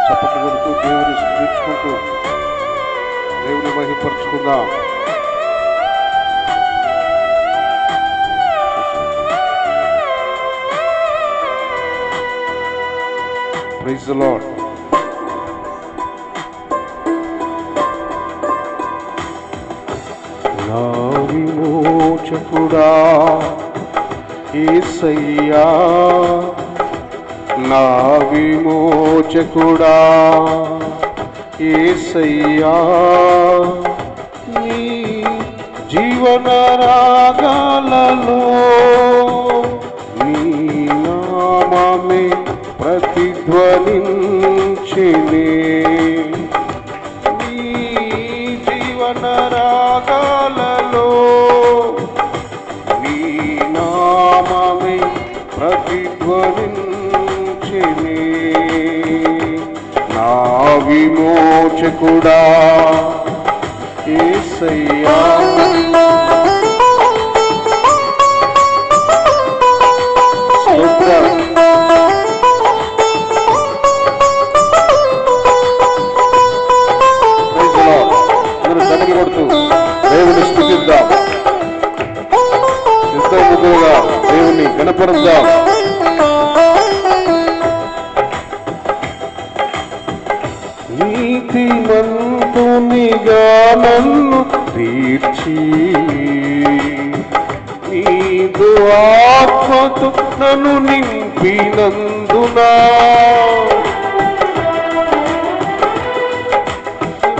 చప్పట్లు కొడుతూ దేవుని స్తుతించుకుంటూ దేవుని మహిమపరుచుకుందాం. Praise the lord. నా విమోచకుడా యేసయ్యా, నా విమోచకుడా యేసయ్యా, నీ జీవన రాగాలలో నీ నామమే ప్రతిధ్వనించెనే. నీ జీవన రాగాలలో నీ నామమే ప్రతిధ్వనించెనే. నా విమోచకుడా యేసయ్యా, కొడుతూ దేవుని స్తుతిద్దాం. ఎంతో ముగ్గురుగా దేవుని గణపరుద్దాం. నీతిమంతునిగా నన్ను తీర్చి నీదు ఆత్మతో నన్ను నింపినందునా,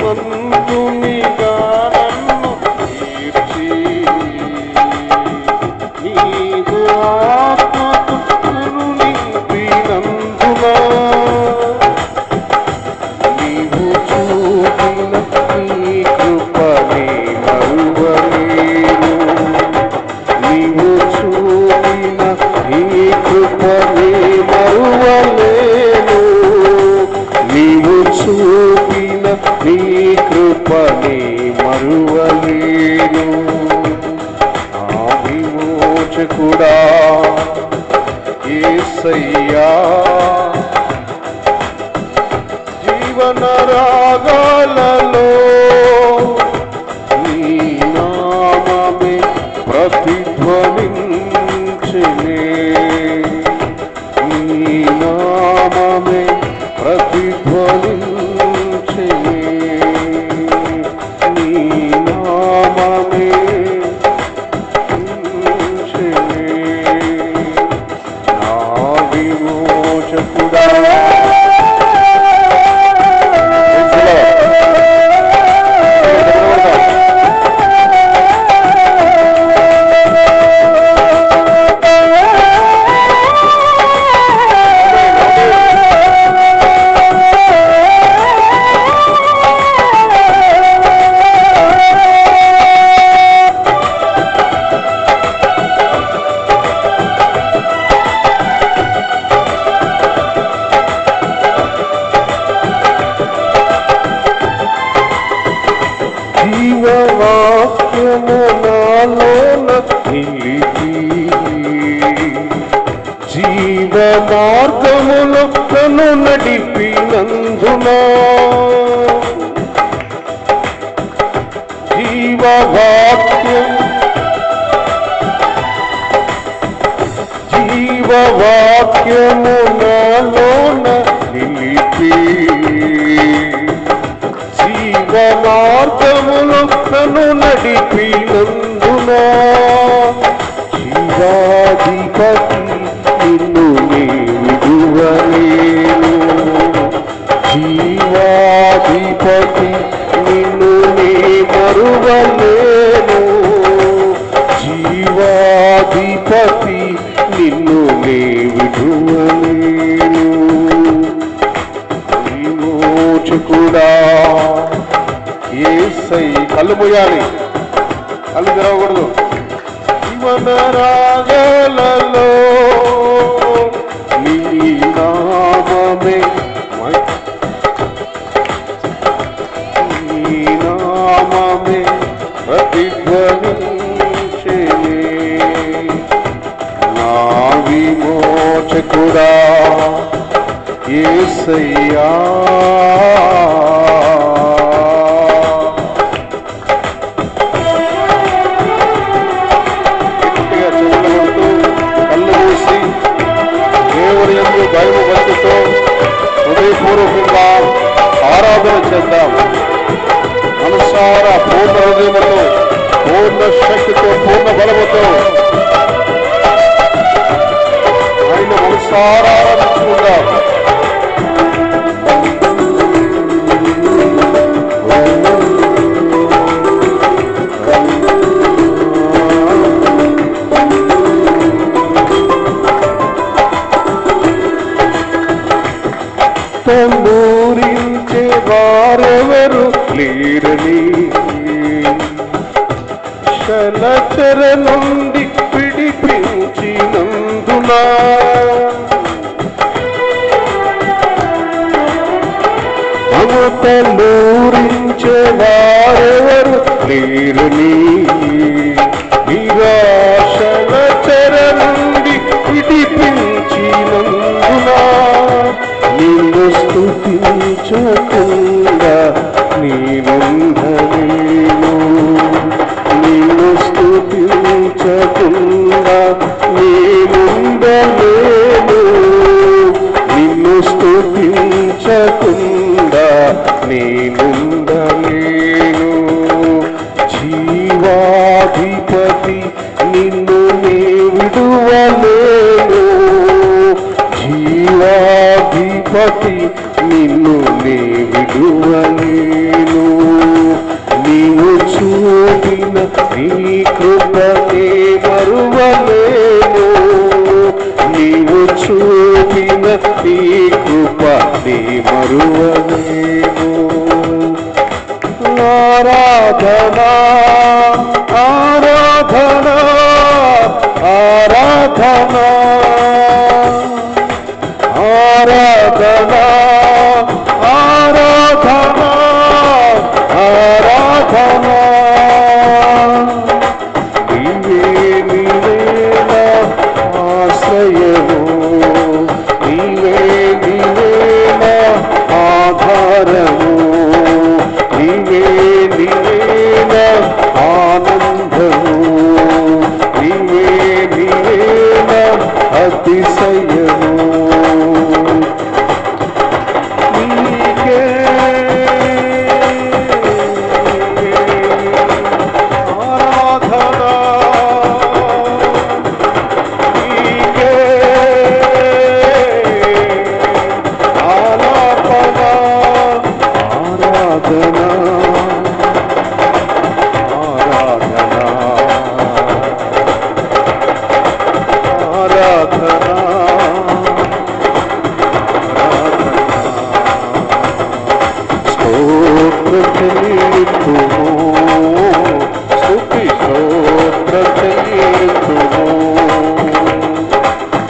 మంతునిగా నన్ను తీర్చి నీదు ఆత్మతో నన్ను నింపినందునా, నీవు చూపిన నీ కృపనే మరువలేను, నీవు చూపిన నీ కృపనే మరువలేను, నీవు చూపిన నీ కృపనే మరువలేను. నా విమోచకుడా యేసయ్యా, జీవన రాగాలలో నీ నామమే ప్రతిధ్వనించెనే. నీ నామమే ప్రతిధ్వనించెనే. నీ నామమే ప్రతిధ్వనించెనే. నా విమోచకుడా జీవవాక్యము నాలోన నిలిపి జీవ మార్గములో నన్ను నడిపినందునా, జీవవాక్యము నాలోన నిలిపి జీవ మార్గములో నన్ను నడిపినందునా, జీవాధిపతి నిన్ను నీ విడువలేను, జీవాధిపతి నిన్ను నీ మరువలేను, జీవాధిపతి నిన్ను నీ విడువలేను. విమోచకుడా యేసయ్యా, కళ్ళు మూయాలి, కళ్ళు తెరవకూడదు. జీవన రాగాలలో నీ నామమే నీ నామమే ప్రతిధ్వనించెనే. నా విమోచకుడా యేసయ్యా గట్టిగా చెప్పుకుంటూ కళ్ళు మూసి దేవుని యందు భయము భక్తితో హృదయపూర్వకంగా ఆరాధన చేద్దాం. మనసారా పూర్ణ హృదయముతో, పూర్ణ శక్తితో, పూర్ణ బలముతో ఆయన మనసారా ఆరాధించుకుందాం. తంబూరించే వారెవరు లేరని, శలచర నుండి విడిపించినందునా, తంబూరించే వారెవరు లేరని, నిరాశలచర నుండి విడిపించినందునా, నిన్ను స్తుతించకుండా నేనుండలేను, నిన్ను స్తుతించకుండా నేనుండలేను, నిన్ను స్తుతించకుండా నేనుండలేను. జీవాధిపతి నిన్ను నే విడువలేను, జీవాధిపతి నిన్ను నే విడువలేను. నీవు చూపిన నీ కృపనే మరువలేను, నీవు చూపిన నీ కృపనే మరువలేను. ఆరాధనా ఆరాధనా ఆరాధనా ఆరాధనా ఆరాధనా ఆరాధనా, నీవే నీవే నా ఆశ్రయము, నీవే నీవే నా ఆధారము, నీవే నీవే నా ఆనందము, నీవే నీవే నా అతిశయము. నీకే ఆరాధనా, నీకే ఆలాపన, ఆరాధనా ఆరాధనా ఆరాధనా స్తోత్రం చెల్లింతుము, స్తుతి స్తోత్రం చెల్లింతుము,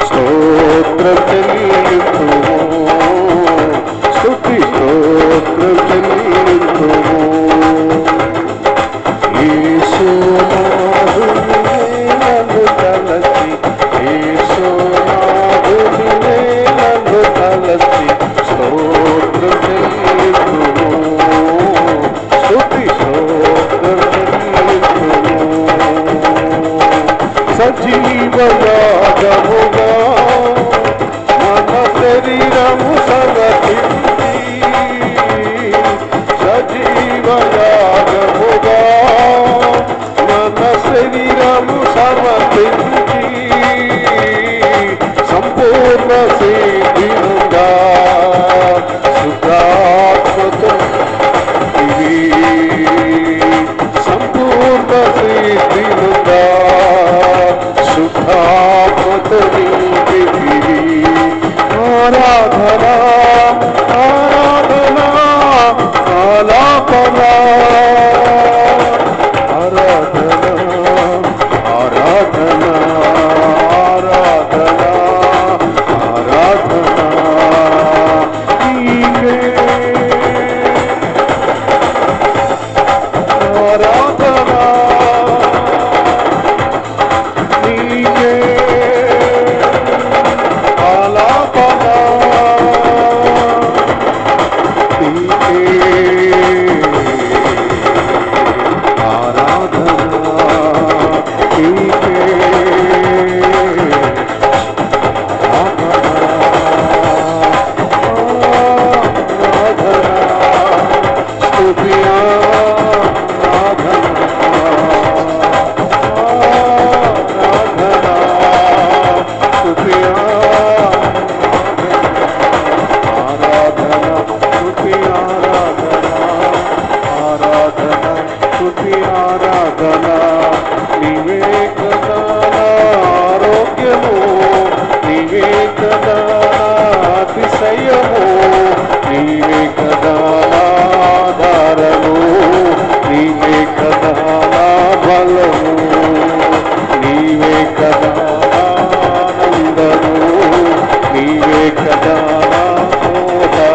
స్తోత్రం చెల్లింతుము, స్తుతి స్తోత్రం చెల్లింతుము. యేసునాథునినే నన్ను తలచి, యేసునాథునినే నన్ను తలచి, స్తోత్రం చెల్లింతుము, స్తుతి స్తోత్రం చెల్లింతుము. సజీవ యాగముగా మన శరీరము సమర్పించి, సజీవ యాగముగా మన శరీరము సమర్పించి, సంపూర్ణ సిద్ధిగా శుద్ధాత్మతో ఇవి, సంపూర్ణ సిద్ధిగా శుద్ధాత్మతో నింపితివి. ఆరాధనా ఆరాధనా ఆలాపనా ఆరాధనా ఆరాధనా ఆరాధనా ఆరాధనా, నీవే ఆరాధనా, నీవే ఆలాపనా ఆశ్రయము, నీవే కదా నాధారము, నీవే కదా నా బలము, నీవే కదా ఆనందము, నీవే కదా నా మోదా.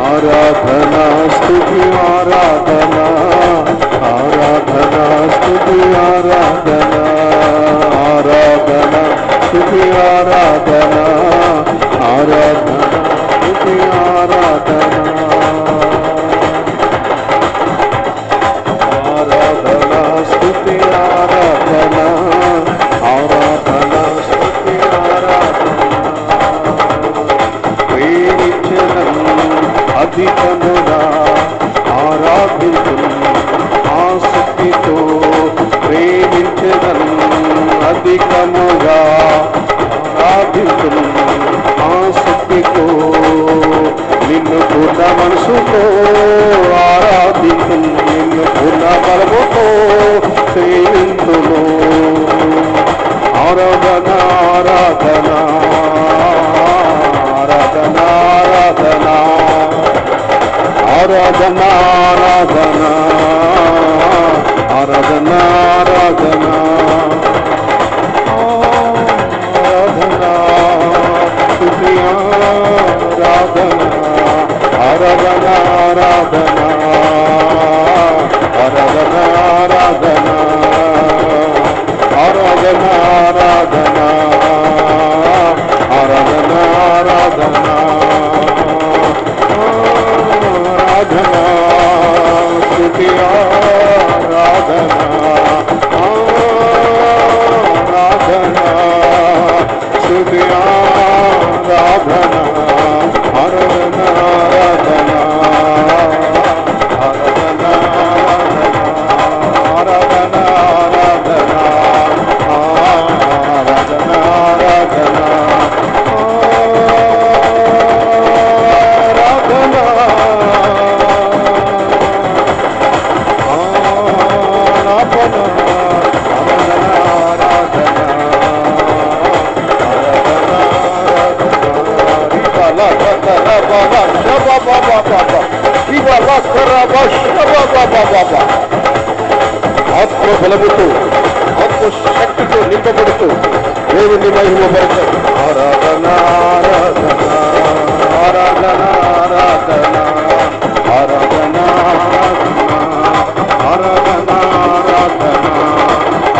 ఆరాధనా స్తుతి ఆరాధనా, ఆరాధనా స్తుతి ఆరాధనా, ఆరాధనా స్తుతి ఆరాధనా, ఆరాధనా స్తుతి ఆరాధనా, ఆరాధనా స్తుతి ఆరాధనా, ఆరాధనా స్తుతి ఆరాధనా. ప్రేమించదను అధికముగా ఆరాధించును ఆసక్తితో, ప్రేమించదను అధికముగా ఆరాధించును ఆసక్తితో, నిన్ను పూర్ణ మనసుతో ఆరాధించును, నిన్ను పూర్ణ బలముతో సేవించును. ఆరాధన ఆరాధన ఆరాధన ఆరాధన ఆరాధన ఆరాధన ఆరాధన ఆరాధన స్తుతి ఆరాధన ఆరాధన ఆరాధన ఆరాధన ఆరాధన ఆరాధన ఆరాధన ఆరాధన ఆరాధన ఆరాధన స్తుతి ఆరాధన ఆరాధన స్తుతి ఆరాధన ఆరాధన ఆరాధన ఆరాధన ఆరాధన ఆరాధన ఆరాధన ఆరాధన ఆత్మబలముతో ఆత్మశక్తితో నింపబడుతూ దేవుని మహిమపరచండి. ఆరాధన ఆరాధన ఆరాధన ఆరాధన ఆరాధన ఆరాధన ఆరాధన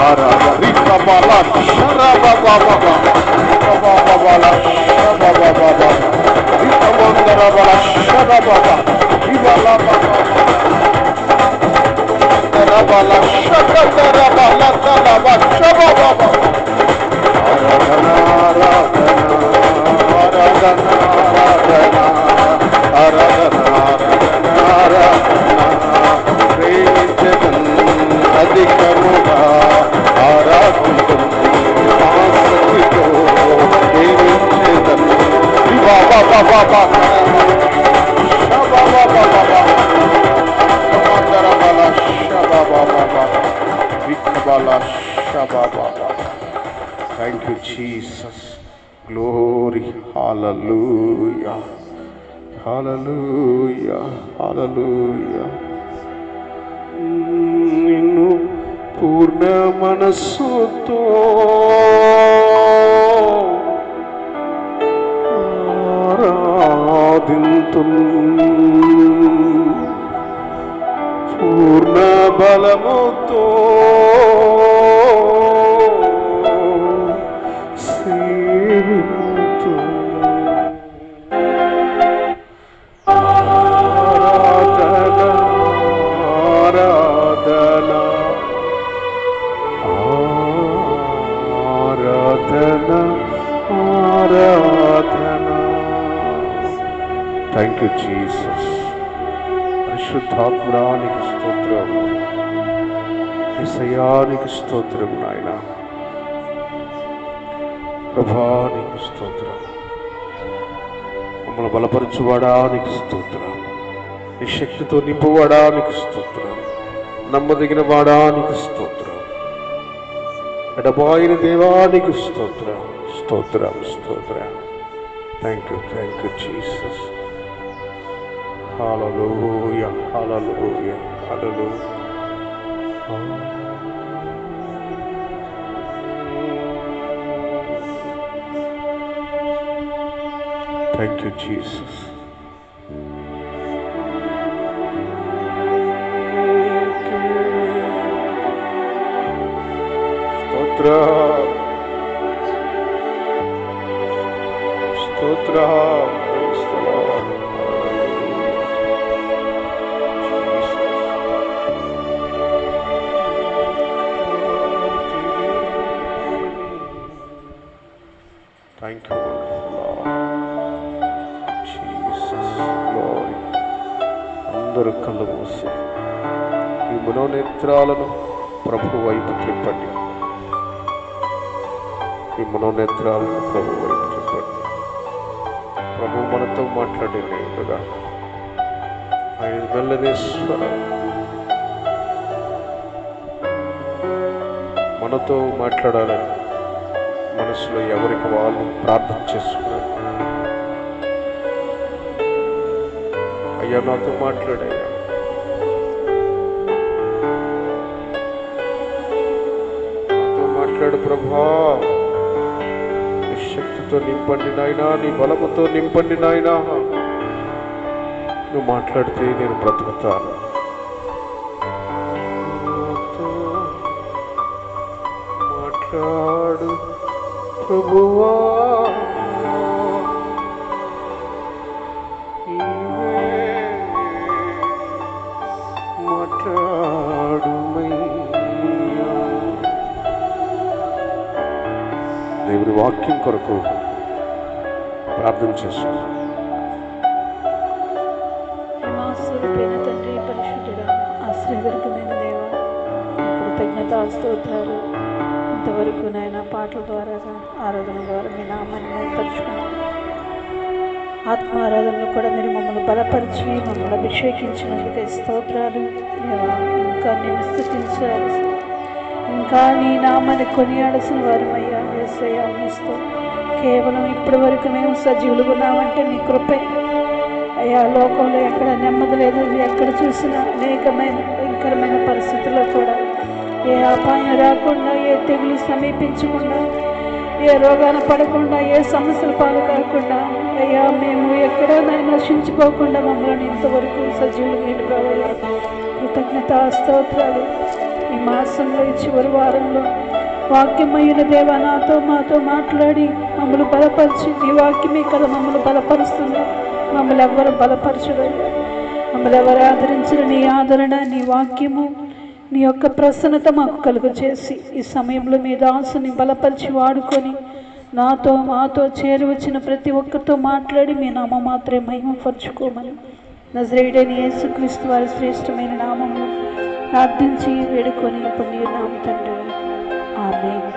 ఆరాధన రికబల శరబబబబ బబబబల శరబబబబ రికమందరబల శరబబ ఇబల బబ రబల శకతరబల తరబ శబబబ ఆరాధన ఆరాధన ఆరాధన ఆరాధన ఆరాధన ఆరాధన ప్రేమించదను అధికముగా ఆరాధించదను ఆసక్తితో ప్రేమించదను Thank you, Jesus. Glory. Hallelujah. Hallelujah. Hallelujah. నిన్ను పూర్ణ మనస్సుతో ఆరాధింతును, పూర్ణ బలముతో సేవింతును. ఆరాధన ఆరాధన ఆరాధన ఆరాధన. Thank you Jesus. పరిశుద్ధాత్ముడానికి స్తోత్రం. యేసయ్యా నీకు స్తోత్రం నాయన. ప్రభా నీకు స్తోత్రం. మమ్మల్ని బలపరచువాడా నీకు స్తోత్రం. నీ శక్తితో నింపువాడా నీకు స్తోత్రం. నమ్మదగిన వాడా నీకు స్తోత్రం. ఎడబాయిన దేవా నీకు స్తోత్రం. స్తోత్రం స్తోత్రం. Thank you Jesus. Hallelujah hallelujah hallelujah. Thank you Jesus. స్తోత్రం స్తోత్రం. Thank you Jesus. గ్లోరీ. అందరూ కళ్ళు మూసి ఈ మనోనేత్రాలను ప్రభు వైపు తిప్పండి. ఈ మనోనేత్రాలను ప్రభు వైపు తిప్పండి. ప్రభు మనతో మాట్లాడేగా ఆయన మెల్లనేశ్వరం మనతో మాట్లాడాలని మనసులో ఎవరికి వాళ్ళు ప్రార్థన చేసుకున్నారు. అయ్యా నాతో మాట్లాడయ్యా. నాతో మాట్లాడు ప్రభా. నీ శక్తితో నింపండి నాయనా. నీ బలముతో నింపండి నాయనా. నువ్వు మాట్లాడితే నేను బ్రతుకుతాను. మాట్లాడు ప్రభువా. దేవుని వాక్యం కొరకు ప్రార్థన చేస్తున్నాను. తండ్రి, పరిశుద్ధుడా, ఆశ్రయవర్గమైన దేవ, కృతజ్ఞతా స్తోత్రాలు. ఇంతవరకు నాయన పాటల ద్వారా ఆరాధన ద్వారా మీ నామాన్ని పరుచుకున్నాం. ఆత్మారాధనలు కూడా మీరు మమ్మల్ని బలపరిచి మమ్మల్ని అభిషేకించినందుకే స్తోత్రాలు. ఇంకా నేను స్తుతించాలి, ఇంకా నీ నామాన్ని కొనియాడాల్సిన వారమయ్యా. యేసయ్యా నీస్తూ కేవలం ఇప్పటి వరకు మేము సజీవులుగా ఉన్నామంటే నీ కృపే అయ్యా. లోకంలో ఎక్కడ నెమ్మది లేదు. ఎక్కడ చూసినా అనేకమైన భయంకరమైన పరిస్థితుల్లో కూడా ఏ అపాయం రాకుండా, ఏ తెగులు సమీపించకుండా, ఏ రోగాన పడకుండా, ఏ సమస్యలు పాలు కాకుండా అయ్యా మేము ఎక్కడ నశించిపోకుండా మమ్మల్ని ఇంతవరకు సజీవులు నిలిపావయ్యా. కృతజ్ఞతా స్తోత్రాలు. ఈ మాసంలో ఈ చివరి వారంలో వాక్యమైన దేవ నాతో మాతో మాట్లాడి మమ్మల్ని బలపరిచి, నీ వాక్యమే కదా మమ్మల్ని బలపరుస్తుంది. మమ్మల్ని ఎవరు బలపరచడయ్యా. మమ్మల్ని ఎవరు ఆదరించిన నీ ఆదరణ, నీ వాక్యము, నీ యొక్క ప్రసన్నత మాకు కలుగు చేసి ఈ సమయంలో మీ దాసుని బలపరిచి వాడుకొని నాతో మాతో చేరి వచ్చిన ప్రతి ఒక్కరితో మాట్లాడి మీ నామ మాత్రమే మహిమపరచుకోమని నజరేయుడైన యేసుక్రీస్తు వారి శ్రేష్టమైన నామములో ప్రార్థించి వేడుకొని ఇప్పుడు నీ నామ తండ్రి. ఆమేన్.